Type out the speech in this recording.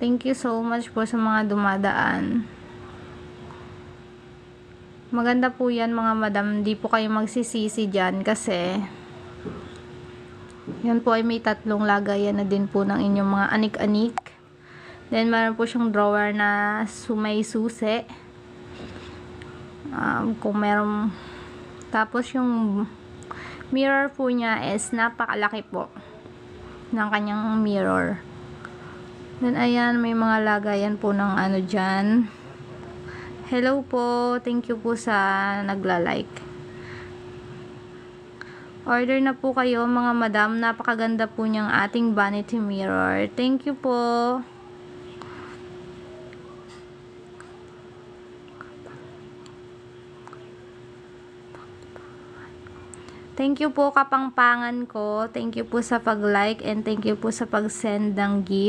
Thank you so much po sa mga dumadaan. Maganda po yan mga madam, hindi po kayo magsisisi dyan kasi yan po ay may tatlong lagayan na din po ng inyong mga anik-anik. Then meron po siyang drawer na may susi. Kung meron, tapos yung mirror po niya is napakalaki po ng kanyang mirror. Then ayan, may mga lagayan po ng ano dyan. Hello po, thank you po sa nagla-like. Order na po kayo mga madam, napakaganda po niyang ating vanity mirror. Thank you po. Thank you po kapangpangan ko. Thank you po sa pag-like and thank you po sa pag-send ng gift.